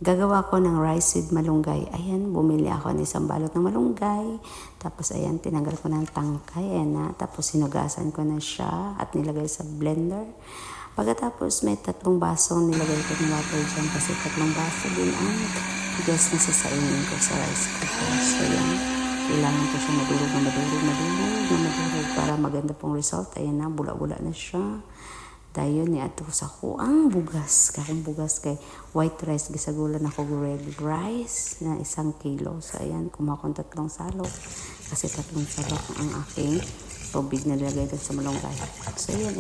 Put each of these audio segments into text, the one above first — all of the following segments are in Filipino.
Gagawa ko ng rice with malunggay. Ayan, bumili ako ng isang balot ng malunggay. Tapos ayan, tinanggal ko ng tangkay. Ayan na. Tapos sinugasan ko na siya at nilagay sa blender. Pagkatapos may 3 basong nilagay ko ng water dyan kasi 3 baso din ang bigas na sasainin ko sa rice cooker. So ayan, kailangan ko siya madurog para maganda pong result. Ayan na, bula-bula na siya. Dayon ni ato sa kuang bugas, kakong bugas kay white rice gisagulan ako red rice na 1 kilo. So ayan, kumuha akong 3 salok kasi 3 salok ang aking tubig na nilagay doon sa malunggay. So ayan,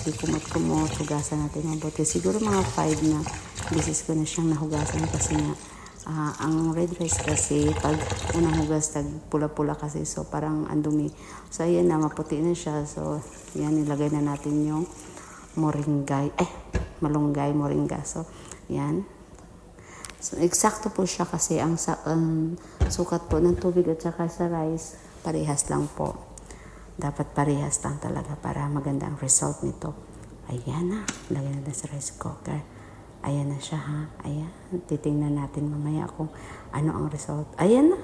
ikumot-kumot, hugasan natin ang bote. Siguro mga 5 na beses ko na siyang nahugasan kasi nga ang red rice kasi pag unang hugas tag pula-pula kasi, so parang andumi. So ayan na, maputi na siya. So yan, nilagay na natin yung malunggay, moringa. So yan, so eksakto po siya kasi ang sukat po ng tubig at saka sa rice parehas lang po. Dapat parehas lang talaga para maganda ang result nito. Ayan na, lagyan natin sa rice cooker. Ayan na siya ha. Ayan. Titingnan natin mamaya kung ano ang result. Ayan na.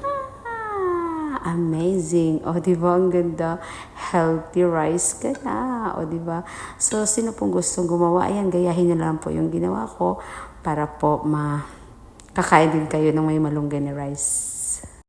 Amazing. O, diba? Ang ganda. Healthy rice ka na. O, diba? So, sino pong gustong gumawa? Ayan, gayahin nyo lang po yung ginawa ko para po kakain din kayo ng may malunggay na rice.